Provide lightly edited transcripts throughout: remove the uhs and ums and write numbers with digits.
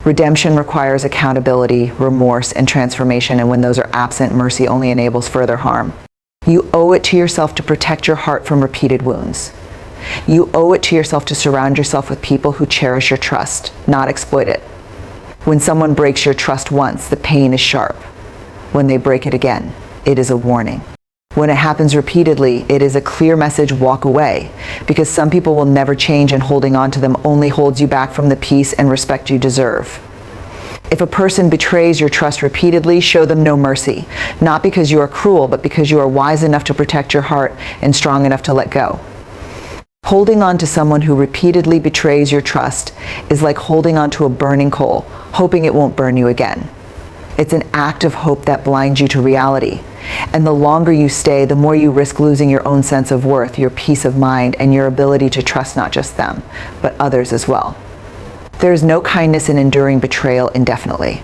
Redemption requires accountability, remorse, and transformation, and when those are absent, mercy only enables further harm. You owe it to yourself to protect your heart from repeated wounds. You owe it to yourself to surround yourself with people who cherish your trust, not exploit it. When someone breaks your trust once, the pain is sharp. When they break it again, it is a warning. When it happens repeatedly, it is a clear message: walk away, because some people will never change, and holding on to them only holds you back from the peace and respect you deserve. If a person betrays your trust repeatedly, show them no mercy, not because you are cruel, but because you are wise enough to protect your heart and strong enough to let go. Holding on to someone who repeatedly betrays your trust is like holding on to a burning coal, hoping it won't burn you again. It's an act of hope that blinds you to reality. And the longer you stay, the more you risk losing your own sense of worth, your peace of mind, and your ability to trust not just them, but others as well. There is no kindness in enduring betrayal indefinitely.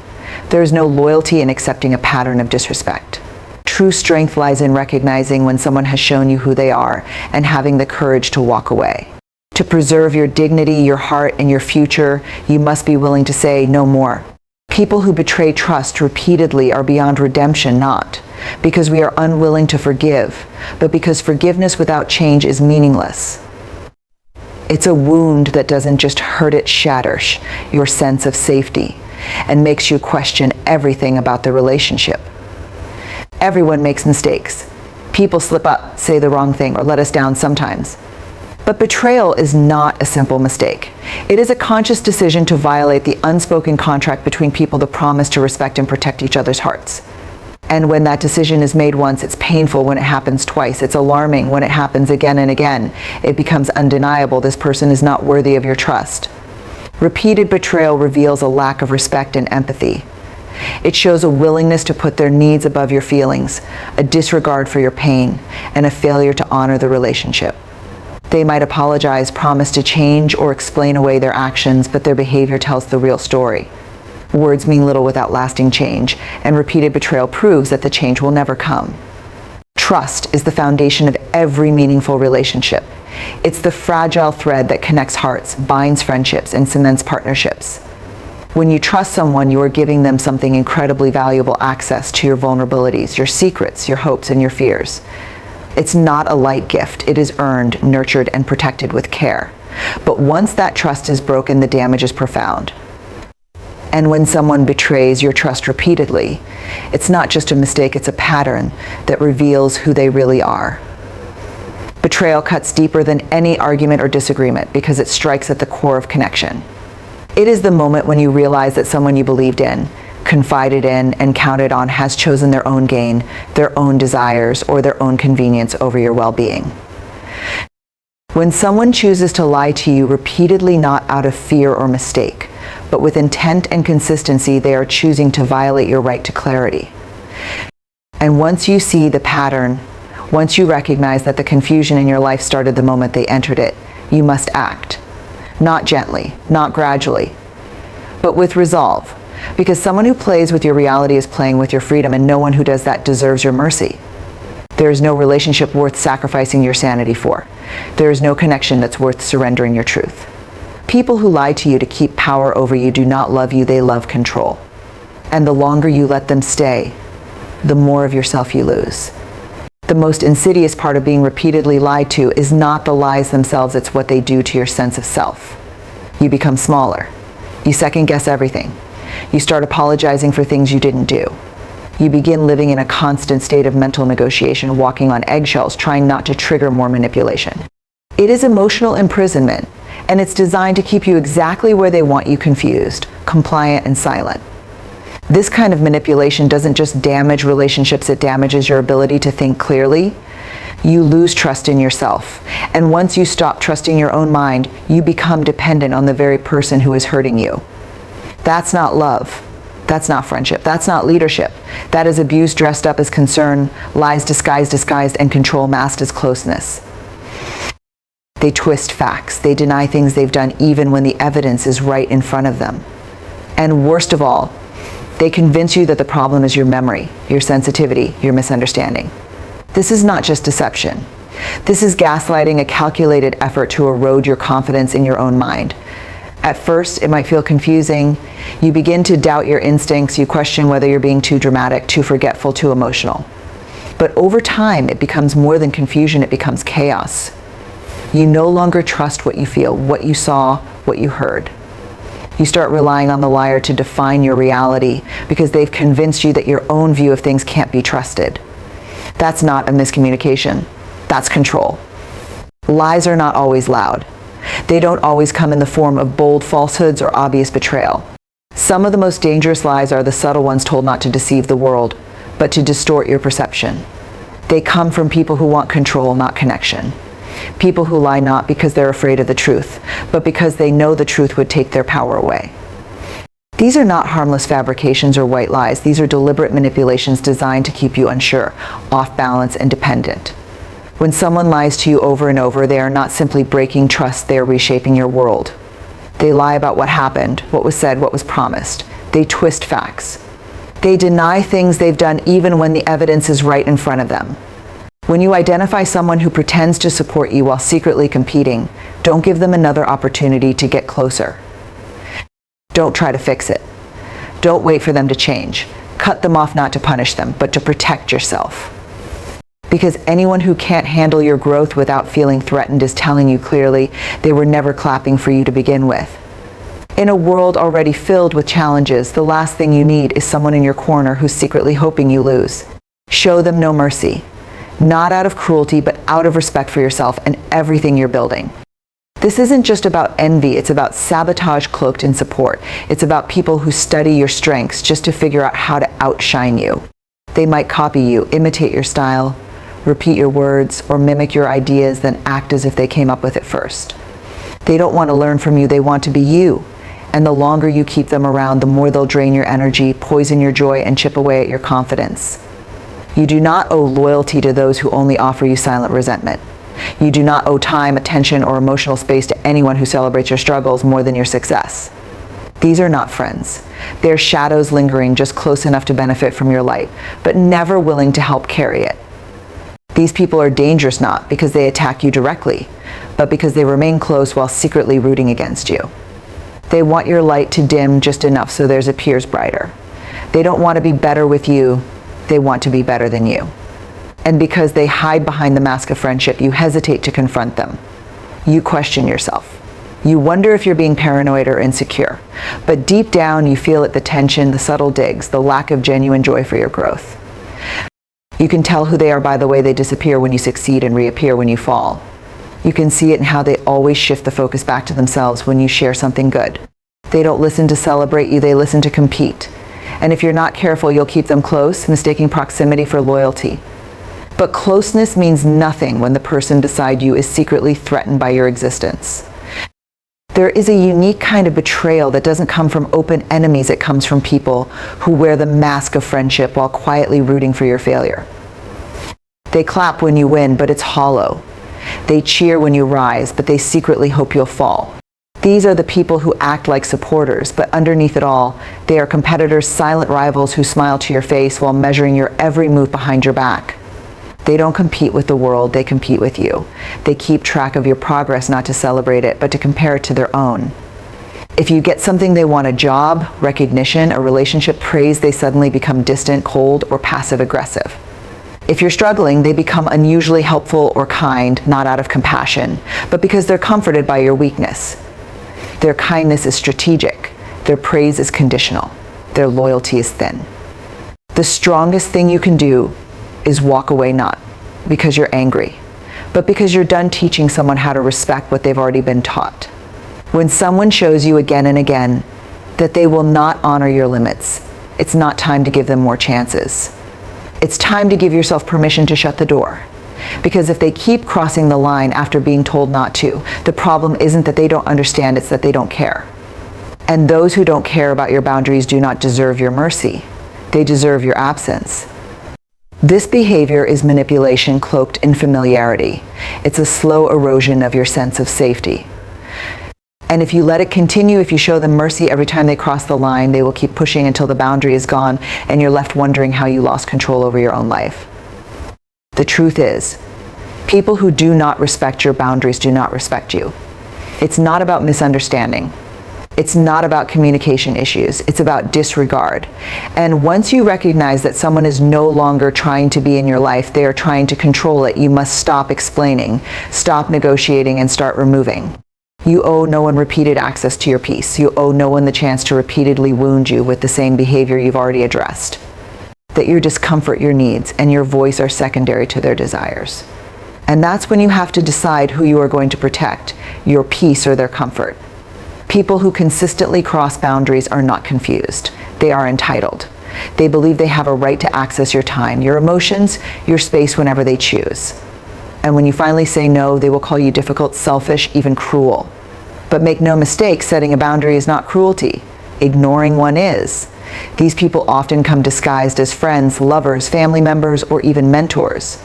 There is no loyalty in accepting a pattern of disrespect. True strength lies in recognizing when someone has shown you who they are and having the courage to walk away. To preserve your dignity, your heart, and your future, you must be willing to say no more. People who betray trust repeatedly are beyond redemption, not because we are unwilling to forgive, but because forgiveness without change is meaningless. It's a wound that doesn't just hurt, it shatters your sense of safety and makes you question everything about the relationship. Everyone makes mistakes. People slip up, say the wrong thing, or let us down sometimes. But betrayal is not a simple mistake. It is a conscious decision to violate the unspoken contract between people that promise to respect and protect each other's hearts. And when that decision is made once, it's painful when it happens twice. It's alarming when it happens again and again. It becomes undeniable. This person is not worthy of your trust. Repeated betrayal reveals a lack of respect and empathy. It shows a willingness to put their needs above your feelings, a disregard for your pain, and a failure to honor the relationship. They might apologize, promise to change, or explain away their actions, but their behavior tells the real story. Words mean little without lasting change, and repeated betrayal proves that the change will never come. Trust is the foundation of every meaningful relationship. It's the fragile thread that connects hearts, binds friendships, and cements partnerships. When you trust someone, you are giving them something incredibly valuable: access to your vulnerabilities, your secrets, your hopes, and your fears. It's not a light gift. It is earned, nurtured, and protected with care. But once that trust is broken, the damage is profound. And when someone betrays your trust repeatedly, it's not just a mistake, it's a pattern that reveals who they really are. Betrayal cuts deeper than any argument or disagreement because it strikes at the core of connection. It is the moment when you realize that someone you believed in, confided in, and counted on has chosen their own gain, their own desires, or their own convenience over your well-being. When someone chooses to lie to you repeatedly, not out of fear or mistake, but with intent and consistency, they are choosing to violate your right to clarity. And once you see the pattern, once you recognize that the confusion in your life started the moment they entered it, you must act. Not gently, not gradually, but with resolve. Because someone who plays with your reality is playing with your freedom, and no one who does that deserves your mercy. There is no relationship worth sacrificing your sanity for. There is no connection that's worth surrendering your truth. People who lie to you to keep power over you do not love you, they love control. And the longer you let them stay, the more of yourself you lose. The most insidious part of being repeatedly lied to is not the lies themselves, it's what they do to your sense of self. You become smaller. You second guess everything. You start apologizing for things you didn't do. You begin living in a constant state of mental negotiation, walking on eggshells, trying not to trigger more manipulation. It is emotional imprisonment, and it's designed to keep you exactly where they want you: confused, compliant, and silent. This kind of manipulation doesn't just damage relationships, it damages your ability to think clearly. You lose trust in yourself. And once you stop trusting your own mind, you become dependent on the very person who is hurting you. That's not love. That's not friendship. That's not leadership. That is abuse dressed up as concern, lies disguised, and control masked as closeness. They twist facts. They deny things they've done even when the evidence is right in front of them. And worst of all, they convince you that the problem is your memory, your sensitivity, your misunderstanding. This is not just deception. This is gaslighting, a calculated effort to erode your confidence in your own mind. At first, it might feel confusing. You begin to doubt your instincts. You question whether you're being too dramatic, too forgetful, too emotional. But over time, it becomes more than confusion. It becomes chaos. You no longer trust what you feel, what you saw, what you heard. You start relying on the liar to define your reality because they've convinced you that your own view of things can't be trusted. That's not a miscommunication. That's control. Lies are not always loud. They don't always come in the form of bold falsehoods or obvious betrayal. Some of the most dangerous lies are the subtle ones told not to deceive the world, but to distort your perception. They come from people who want control, not connection. People who lie not because they're afraid of the truth, but because they know the truth would take their power away. These are not harmless fabrications or white lies. These are deliberate manipulations designed to keep you unsure, off balance, and dependent. When someone lies to you over and over, they are not simply breaking trust, they are reshaping your world. They lie about what happened, what was said, what was promised. They twist facts. They deny things they've done even when the evidence is right in front of them. When you identify someone who pretends to support you while secretly competing, don't give them another opportunity to get closer. Don't try to fix it. Don't wait for them to change. Cut them off not to punish them, but to protect yourself. Because anyone who can't handle your growth without feeling threatened is telling you clearly they were never clapping for you to begin with. In a world already filled with challenges, the last thing you need is someone in your corner who's secretly hoping you lose. Show them no mercy. Not out of cruelty, but out of respect for yourself and everything you're building. This isn't just about envy, it's about sabotage cloaked in support. It's about people who study your strengths just to figure out how to outshine you. They might copy you, imitate your style, repeat your words, or mimic your ideas, then act as if they came up with it first. They don't want to learn from you, they want to be you. And the longer you keep them around, the more they'll drain your energy, poison your joy, and chip away at your confidence. You do not owe loyalty to those who only offer you silent resentment. You do not owe time, attention, or emotional space to anyone who celebrates your struggles more than your success. These are not friends. They're shadows lingering just close enough to benefit from your light, but never willing to help carry it. These people are dangerous not because they attack you directly, but because they remain close while secretly rooting against you. They want your light to dim just enough so theirs appears brighter. They don't want to be better with you, they want to be better than you. And because they hide behind the mask of friendship, you hesitate to confront them. You question yourself. You wonder if you're being paranoid or insecure. But deep down, you feel it, the tension, the subtle digs, the lack of genuine joy for your growth. You can tell who they are by the way they disappear when you succeed and reappear when you fall. You can see it in how they always shift the focus back to themselves when you share something good. They don't listen to celebrate you, they listen to compete. And if you're not careful, you'll keep them close, mistaking proximity for loyalty. But closeness means nothing when the person beside you is secretly threatened by your existence. There is a unique kind of betrayal that doesn't come from open enemies, it comes from people who wear the mask of friendship while quietly rooting for your failure. They clap when you win, but it's hollow. They cheer when you rise, but they secretly hope you'll fall. These are the people who act like supporters, but underneath it all, they are competitors, silent rivals who smile to your face while measuring your every move behind your back. They don't compete with the world, they compete with you. They keep track of your progress, not to celebrate it, but to compare it to their own. If you get something they want, a job, recognition, a relationship, praise, they suddenly become distant, cold, or passive-aggressive. If you're struggling, they become unusually helpful or kind, not out of compassion, but because they're comforted by your weakness. Their kindness is strategic. Their praise is conditional. Their loyalty is thin. The strongest thing you can do is walk away, not because you're angry, but because you're done teaching someone how to respect what they've already been taught. When someone shows you again and again that they will not honor your limits, it's not time to give them more chances. It's time to give yourself permission to shut the door. Because if they keep crossing the line after being told not to, the problem isn't that they don't understand, it's that they don't care. And those who don't care about your boundaries do not deserve your mercy. They deserve your absence. This behavior is manipulation cloaked in familiarity. It's a slow erosion of your sense of safety. And if you let it continue, if you show them mercy every time they cross the line, they will keep pushing until the boundary is gone and you're left wondering how you lost control over your own life. The truth is, people who do not respect your boundaries do not respect you. It's not about misunderstanding. It's not about communication issues, it's about disregard. And once you recognize that someone is no longer trying to be in your life, they are trying to control it, you must stop explaining, stop negotiating, and start removing. You owe no one repeated access to your peace. You owe no one the chance to repeatedly wound you with the same behavior you've already addressed. That your discomfort, your needs, and your voice are secondary to their desires. And that's when you have to decide who you are going to protect, your peace or their comfort. People who consistently cross boundaries are not confused. They are entitled. They believe they have a right to access your time, your emotions, your space whenever they choose. And when you finally say no, they will call you difficult, selfish, even cruel. But make no mistake, setting a boundary is not cruelty. Ignoring one is. These people often come disguised as friends, lovers, family members, or even mentors.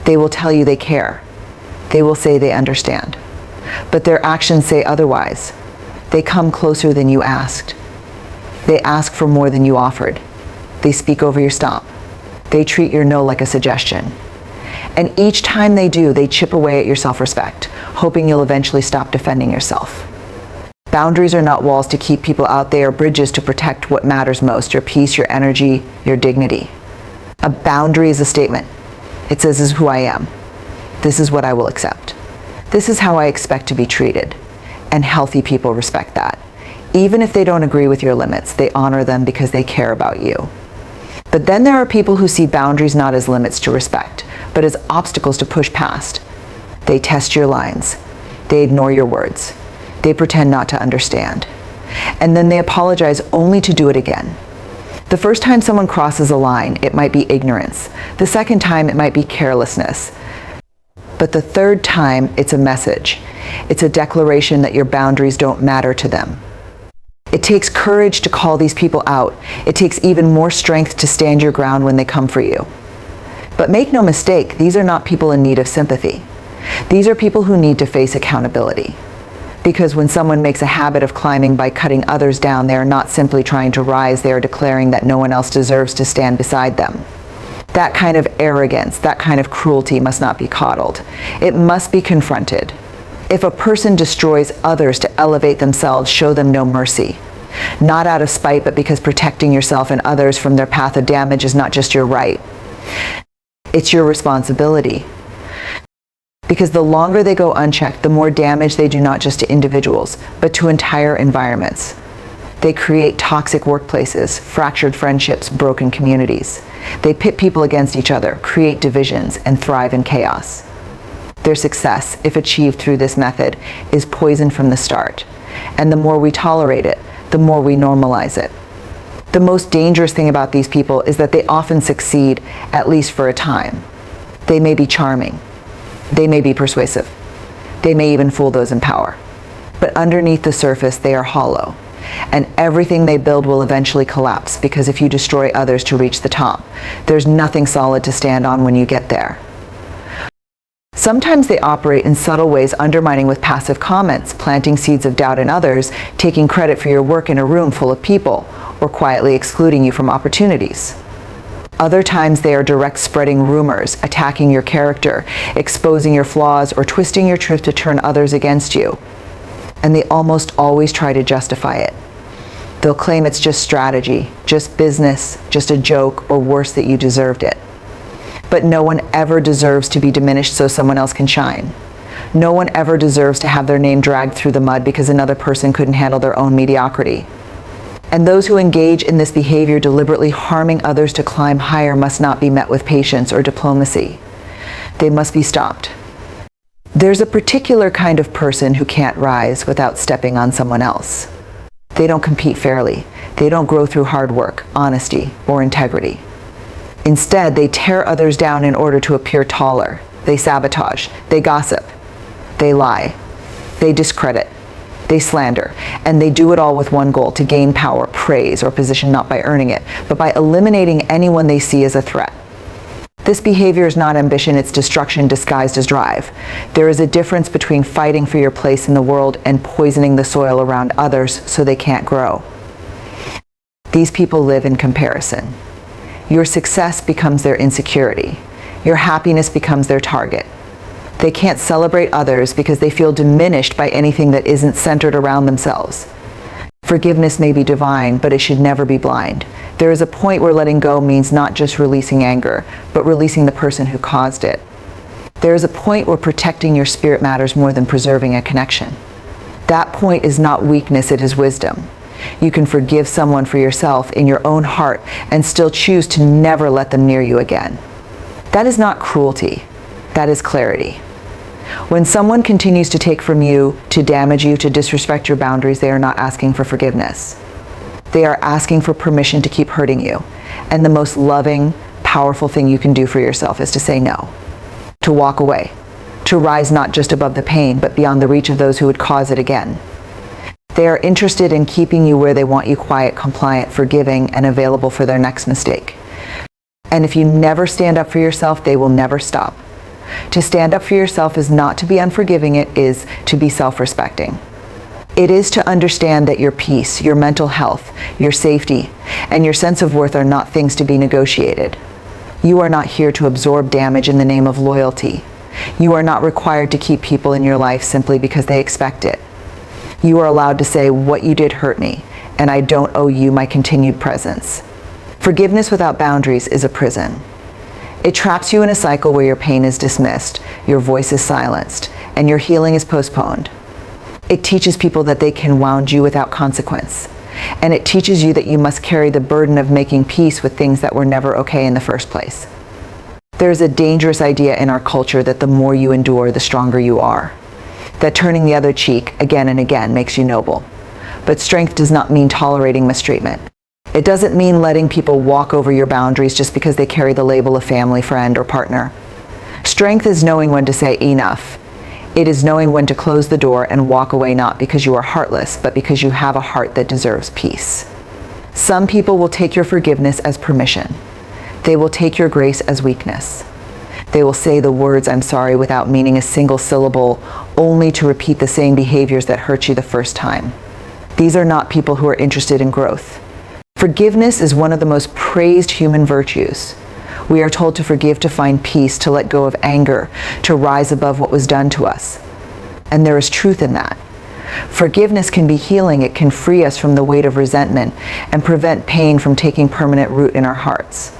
They will tell you they care. They will say they understand. But their actions say otherwise. They come closer than you asked. They ask for more than you offered. They speak over your stop. They treat your no like a suggestion. And each time they do, they chip away at your self-respect, hoping you'll eventually stop defending yourself. Boundaries are not walls to keep people out. They are bridges to protect what matters most, your peace, your energy, your dignity. A boundary is a statement. It says, this is who I am. This is what I will accept. This is how I expect to be treated. And healthy people respect that. Even if they don't agree with your limits, they honor them because they care about you. But then there are people who see boundaries not as limits to respect, but as obstacles to push past. They test your lines. They ignore your words. They pretend not to understand. And then they apologize only to do it again. The first time someone crosses a line, it might be ignorance. The second time, it might be carelessness. But the third time, it's a message. It's a declaration that your boundaries don't matter to them. It takes courage to call these people out. It takes even more strength to stand your ground when they come for you. But make no mistake, these are not people in need of sympathy. These are people who need to face accountability. Because when someone makes a habit of climbing by cutting others down, they are not simply trying to rise, they are declaring that no one else deserves to stand beside them. That kind of arrogance, that kind of cruelty must not be coddled. It must be confronted. If a person destroys others to elevate themselves, show them no mercy. Not out of spite, but because protecting yourself and others from their path of damage is not just your right. It's your responsibility. Because the longer they go unchecked, the more damage they do not just to individuals, but to entire environments. They create toxic workplaces, fractured friendships, broken communities. They pit people against each other, create divisions, and thrive in chaos. Their success, if achieved through this method, is poison from the start. And the more we tolerate it, the more we normalize it. The most dangerous thing about these people is that they often succeed, at least for a time. They may be charming. They may be persuasive. They may even fool those in power. But underneath the surface, they are hollow. And everything they build will eventually collapse, because if you destroy others to reach the top, there's nothing solid to stand on when you get there. Sometimes they operate in subtle ways, undermining with passive comments, planting seeds of doubt in others, taking credit for your work in a room full of people, or quietly excluding you from opportunities. Other times they are direct, spreading rumors, attacking your character, exposing your flaws, or twisting your truth to turn others against you. And they almost always try to justify it. They'll claim it's just strategy, just business, just a joke, or worse, that you deserved it. But no one ever deserves to be diminished so someone else can shine. No one ever deserves to have their name dragged through the mud because another person couldn't handle their own mediocrity. And those who engage in this behavior, deliberately harming others to climb higher, must not be met with patience or diplomacy. They must be stopped. There's a particular kind of person who can't rise without stepping on someone else. They don't compete fairly. They don't grow through hard work, honesty, or integrity. Instead, they tear others down in order to appear taller. They sabotage. They gossip. They lie. They discredit. They slander. And they do it all with one goal: to gain power, praise, or position, not by earning it, but by eliminating anyone they see as a threat. This behavior is not ambition, it's destruction disguised as drive. There is a difference between fighting for your place in the world and poisoning the soil around others so they can't grow. These people live in comparison. Your success becomes their insecurity. Your happiness becomes their target. They can't celebrate others because they feel diminished by anything that isn't centered around themselves. Forgiveness may be divine, but it should never be blind. There is a point where letting go means not just releasing anger, but releasing the person who caused it. There is a point where protecting your spirit matters more than preserving a connection. That point is not weakness, it is wisdom. You can forgive someone for yourself in your own heart and still choose to never let them near you again. That is not cruelty, that is clarity. When someone continues to take from you, to damage you, to disrespect your boundaries, they are not asking for forgiveness. They are asking for permission to keep hurting you. And the most loving, powerful thing you can do for yourself is to say no, to walk away, to rise not just above the pain, but beyond the reach of those who would cause it again. They are interested in keeping you where they want you, quiet, compliant, forgiving, and available for their next mistake. And if you never stand up for yourself, they will never stop. To stand up for yourself is not to be unforgiving, it is to be self-respecting. It is to understand that your peace, your mental health, your safety, and your sense of worth are not things to be negotiated. You are not here to absorb damage in the name of loyalty. You are not required to keep people in your life simply because they expect it. You are allowed to say, what you did hurt me, and I don't owe you my continued presence. Forgiveness without boundaries is a prison. It traps you in a cycle where your pain is dismissed, your voice is silenced, and your healing is postponed. It teaches people that they can wound you without consequence. And it teaches you that you must carry the burden of making peace with things that were never okay in the first place. There is a dangerous idea in our culture that the more you endure, the stronger you are. That turning the other cheek again and again makes you noble. But strength does not mean tolerating mistreatment. It doesn't mean letting people walk over your boundaries just because they carry the label of family, friend, or partner. Strength is knowing when to say enough. It is knowing when to close the door and walk away, not because you are heartless, but because you have a heart that deserves peace. Some people will take your forgiveness as permission. They will take your grace as weakness. They will say the words "I'm sorry" without meaning a single syllable, only to repeat the same behaviors that hurt you the first time. These are not people who are interested in growth. Forgiveness is one of the most praised human virtues. We are told to forgive to find peace, to let go of anger, to rise above what was done to us. And there is truth in that. Forgiveness can be healing. It can free us from the weight of resentment and prevent pain from taking permanent root in our hearts.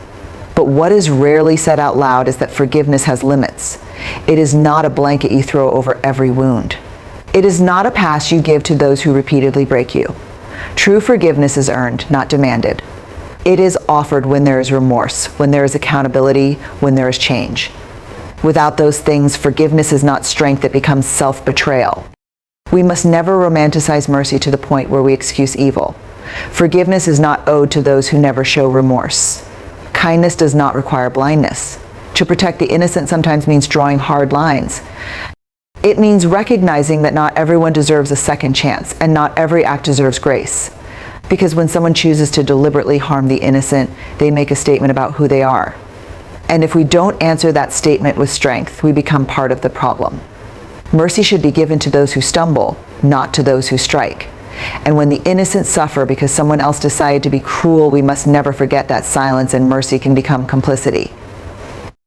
But what is rarely said out loud is that forgiveness has limits. It is not a blanket you throw over every wound. It is not a pass you give to those who repeatedly break you. True forgiveness is earned, not demanded. It is offered when there is remorse, when there is accountability, when there is change. Without those things, forgiveness is not strength, it becomes self-betrayal. We must never romanticize mercy to the point where we excuse evil. Forgiveness is not owed to those who never show remorse. Kindness does not require blindness. To protect the innocent sometimes means drawing hard lines. It means recognizing that not everyone deserves a second chance, and not every act deserves grace. Because when someone chooses to deliberately harm the innocent, they make a statement about who they are. And if we don't answer that statement with strength, we become part of the problem. Mercy should be given to those who stumble, not to those who strike. And when the innocent suffer because someone else decided to be cruel, we must never forget that silence and mercy can become complicity.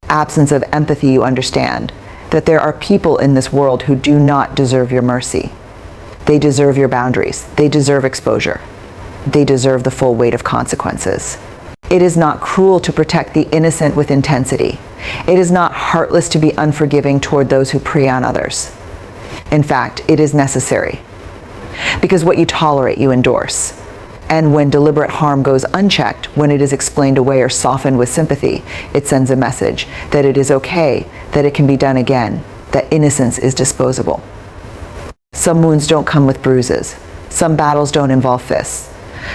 Absence of empathy, you understand that there are people in this world who do not deserve your mercy. They deserve your boundaries. They deserve exposure. They deserve the full weight of consequences. It is not cruel to protect the innocent with intensity. It is not heartless to be unforgiving toward those who prey on others. In fact, it is necessary. Because what you tolerate, you endorse. And when deliberate harm goes unchecked, when it is explained away or softened with sympathy, it sends a message that it is okay, that it can be done again, that innocence is disposable. Some wounds don't come with bruises. Some battles don't involve fists.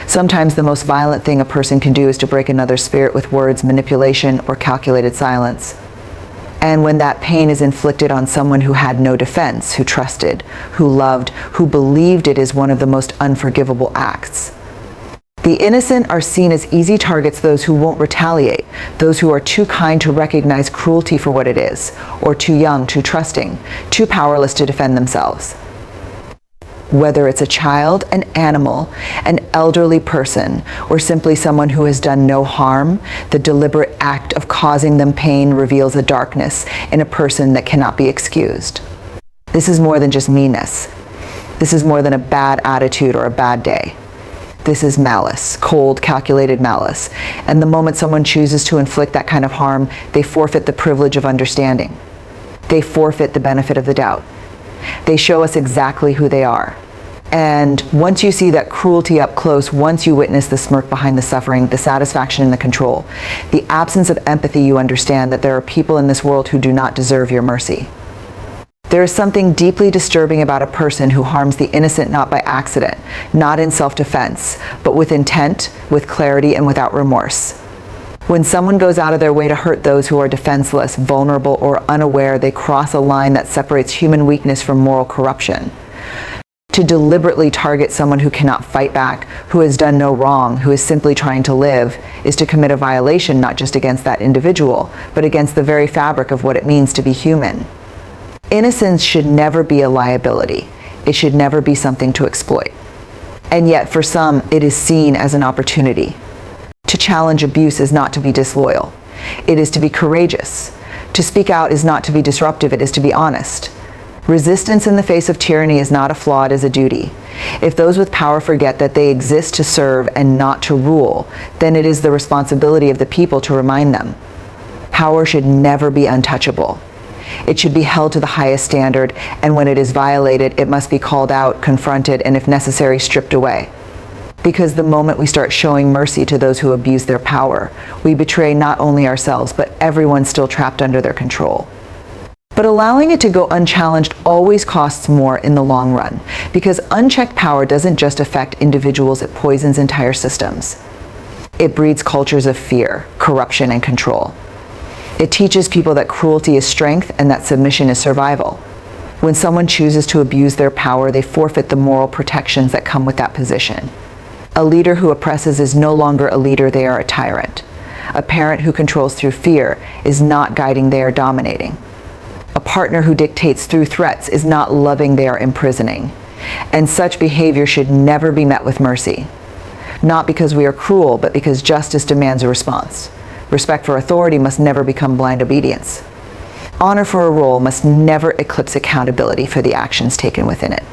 Sometimes the most violent thing a person can do is to break another's spirit with words, manipulation, or calculated silence. And when that pain is inflicted on someone who had no defense, who trusted, who loved, who believed, it is one of the most unforgivable acts. The innocent are seen as easy targets, those who won't retaliate, those who are too kind to recognize cruelty for what it is, or too young, too trusting, too powerless to defend themselves. Whether it's a child, an animal, an elderly person, or simply someone who has done no harm, the deliberate act of causing them pain reveals a darkness in a person that cannot be excused. This is more than just meanness. This is more than a bad attitude or a bad day. This is malice, cold, calculated malice. And the moment someone chooses to inflict that kind of harm, they forfeit the privilege of understanding. They forfeit the benefit of the doubt. They show us exactly who they are. And once you see that cruelty up close, once you witness the smirk behind the suffering, the satisfaction and the control, the absence of empathy, you understand that there are people in this world who do not deserve your mercy. There is something deeply disturbing about a person who harms the innocent not by accident, not in self-defense, but with intent, with clarity, and without remorse. When someone goes out of their way to hurt those who are defenseless, vulnerable, or unaware, they cross a line that separates human weakness from moral corruption. To deliberately target someone who cannot fight back, who has done no wrong, who is simply trying to live, is to commit a violation not just against that individual, but against the very fabric of what it means to be human. Innocence should never be a liability. It should never be something to exploit. And yet, for some, it is seen as an opportunity. To challenge abuse is not to be disloyal. It is to be courageous. To speak out is not to be disruptive, it is to be honest. Resistance in the face of tyranny is not a flaw, it is a duty. If those with power forget that they exist to serve and not to rule, then it is the responsibility of the people to remind them. Power should never be untouchable. It should be held to the highest standard, and when it is violated, it must be called out, confronted, and if necessary, stripped away. Because the moment we start showing mercy to those who abuse their power, we betray not only ourselves, but everyone still trapped under their control. But allowing it to go unchallenged always costs more in the long run, because unchecked power doesn't just affect individuals, it poisons entire systems. It breeds cultures of fear, corruption, and control. It teaches people that cruelty is strength and that submission is survival. When someone chooses to abuse their power, they forfeit the moral protections that come with that position. A leader who oppresses is no longer a leader, they are a tyrant. A parent who controls through fear is not guiding, they are dominating. A partner who dictates through threats is not loving, they are imprisoning. And such behavior should never be met with mercy. Not because we are cruel, but because justice demands a response. Respect for authority must never become blind obedience. Honor for a role must never eclipse accountability for the actions taken within it.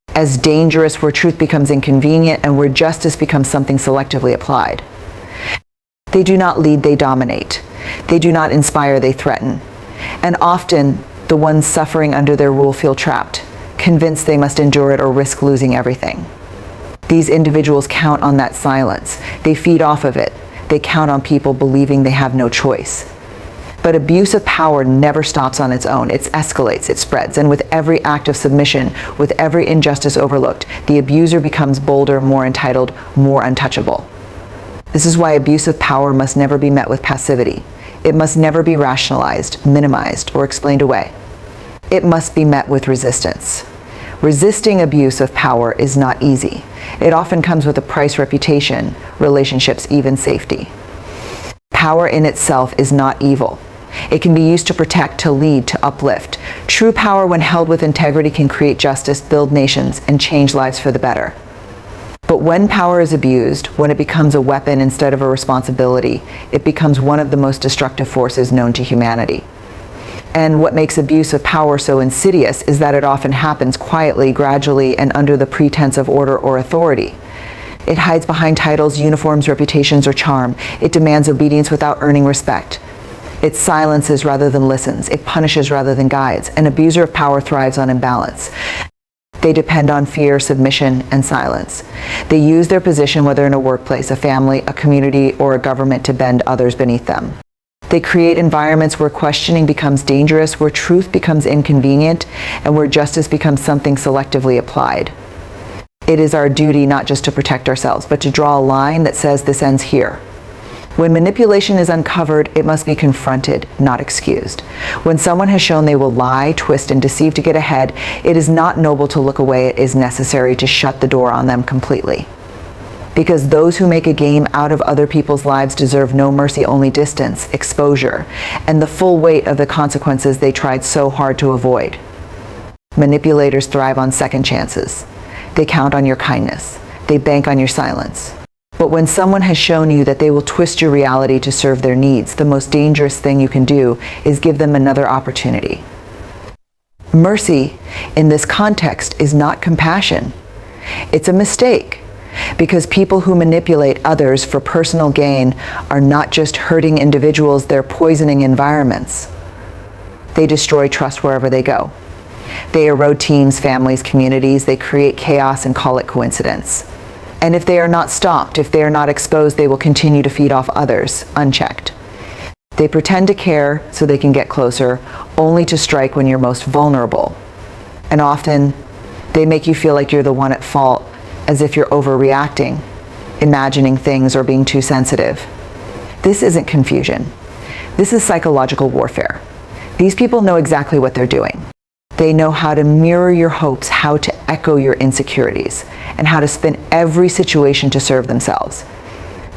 As dangerous where truth becomes inconvenient and where justice becomes something selectively applied. They do not lead, they dominate. They do not inspire, they threaten. And often, the ones suffering under their rule feel trapped, convinced they must endure it or risk losing everything. These individuals count on that silence. They feed off of it. They count on people believing they have no choice. But abuse of power never stops on its own. It escalates, it spreads, and with every act of submission, with every injustice overlooked, the abuser becomes bolder, more entitled, more untouchable. This is why abuse of power must never be met with passivity. It must never be rationalized, minimized, or explained away. It must be met with resistance. Resisting abuse of power is not easy. It often comes with a price: reputation, relationships, even safety. Power in itself is not evil. It can be used to protect, to lead, to uplift. True power, when held with integrity, can create justice, build nations, and change lives for the better. But when power is abused, when it becomes a weapon instead of a responsibility, it becomes one of the most destructive forces known to humanity. And what makes abuse of power so insidious is that it often happens quietly, gradually, and under the pretense of order or authority. It hides behind titles, uniforms, reputations, or charm. It demands obedience without earning respect. It silences rather than listens. It punishes rather than guides. An abuser of power thrives on imbalance. They depend on fear, submission, and silence. They use their position, whether in a workplace, a family, a community, or a government, to bend others beneath them. They create environments where questioning becomes dangerous, where truth becomes inconvenient, and where justice becomes something selectively applied. It is our duty not just to protect ourselves, but to draw a line that says this ends here. When manipulation is uncovered, it must be confronted, not excused. When someone has shown they will lie, twist, and deceive to get ahead, it is not noble to look away. It is necessary to shut the door on them completely. Because those who make a game out of other people's lives deserve no mercy, only distance, exposure, and the full weight of the consequences they tried so hard to avoid. Manipulators thrive on second chances. They count on your kindness. They bank on your silence. But when someone has shown you that they will twist your reality to serve their needs, the most dangerous thing you can do is give them another opportunity. Mercy, in this context, is not compassion. It's a mistake. because people who manipulate others for personal gain are not just hurting individuals, they're poisoning environments. They destroy trust wherever they go. They erode teams, families, communities. They create chaos and call it coincidence. And if they are not stopped, if they are not exposed, they will continue to feed off others, unchecked. They pretend to care so they can get closer, only to strike when you're most vulnerable. And often, they make you feel like you're the one at fault, as if you're overreacting, imagining things, or being too sensitive. This isn't confusion. This is psychological warfare. These people know exactly what they're doing. They know how to mirror your hopes, how to echo your insecurities, and how to spin every situation to serve themselves.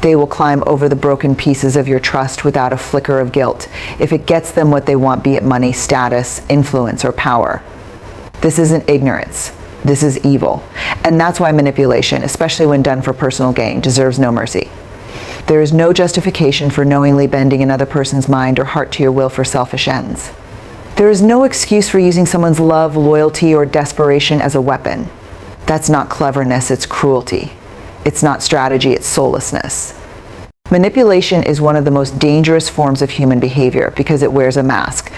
They will climb over the broken pieces of your trust without a flicker of guilt if it gets them what they want, be it money, status, influence, or power. This isn't ignorance. This is evil. And that's why manipulation, especially when done for personal gain, deserves no mercy. There is no justification for knowingly bending another person's mind or heart to your will for selfish ends. There is no excuse for using someone's love, loyalty, or desperation as a weapon. That's not cleverness, it's cruelty. It's not strategy, it's soullessness. Manipulation is one of the most dangerous forms of human behavior because it wears a mask.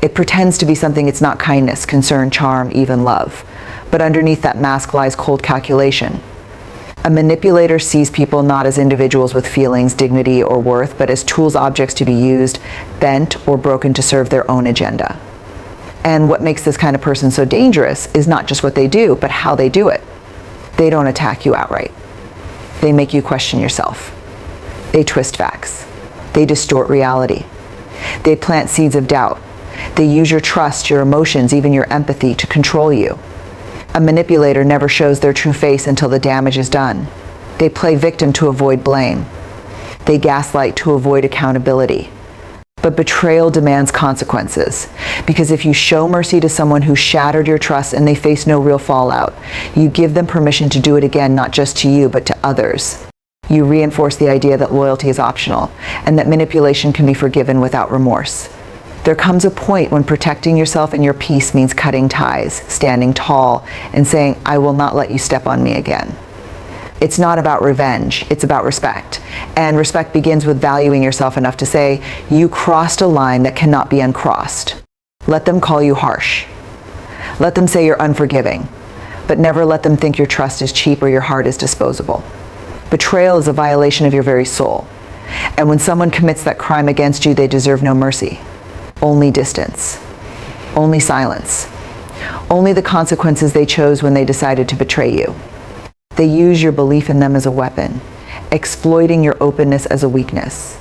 It pretends to be something it's not: kindness, concern, charm, even love. But underneath that mask lies cold calculation. A manipulator sees people not as individuals with feelings, dignity, or worth, but as tools, objects to be used, bent, or broken to serve their own agenda. And what makes this kind of person so dangerous is not just what they do, but how they do it. They don't attack you outright. They make you question yourself. They twist facts. They distort reality. They plant seeds of doubt. They use your trust, your emotions, even your empathy to control you. A manipulator never shows their true face until the damage is done. They play victim to avoid blame. They gaslight to avoid accountability. But betrayal demands consequences, because if you show mercy to someone who shattered your trust and they face no real fallout, you give them permission to do it again, not just to you, but to others. You reinforce the idea that loyalty is optional and that manipulation can be forgiven without remorse. There comes a point when protecting yourself and your peace means cutting ties, standing tall, and saying, "I will not let you step on me again." It's not about revenge, it's about respect. And respect begins with valuing yourself enough to say, you crossed a line that cannot be uncrossed. Let them call you harsh. Let them say you're unforgiving, but never let them think your trust is cheap or your heart is disposable. Betrayal is a violation of your very soul. And when someone commits that crime against you, they deserve no mercy. Only distance. Only silence. Only the consequences they chose when they decided to betray you. They use your belief in them as a weapon, exploiting your openness as a weakness.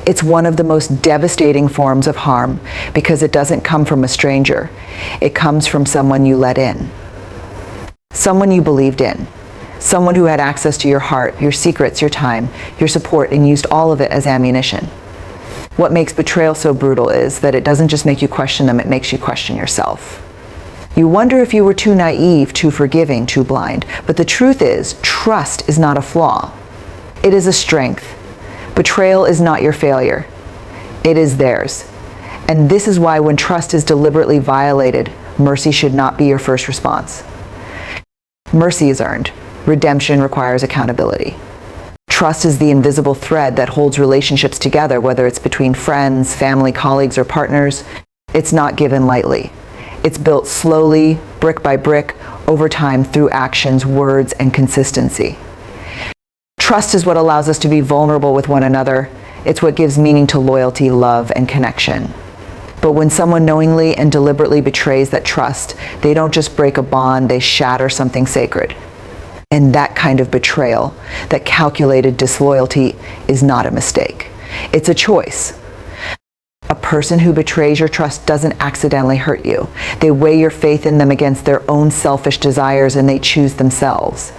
It's one of the most devastating forms of harm because it doesn't come from a stranger. It comes from someone you let in. Someone you believed in. Someone who had access to your heart, your secrets, your time, your support, and used all of it as ammunition. What makes betrayal so brutal is that it doesn't just make you question them, it makes you question yourself. You wonder if you were too naive, too forgiving, too blind. But the truth is, trust is not a flaw. It is a strength. Betrayal is not your failure. It is theirs. And this is why when trust is deliberately violated, mercy should not be your first response. Mercy is earned. Redemption requires accountability. Trust is the invisible thread that holds relationships together, whether it's between friends, family, colleagues, or partners. It's not given lightly. It's built slowly, brick by brick, over time through actions, words, and consistency. Trust is what allows us to be vulnerable with one another. It's what gives meaning to loyalty, love, and connection. But when someone knowingly and deliberately betrays that trust, they don't just break a bond, they shatter something sacred. And that kind of betrayal, that calculated disloyalty, is not a mistake. It's a choice. A person who betrays your trust doesn't accidentally hurt you. They weigh your faith in them against their own selfish desires and they choose themselves.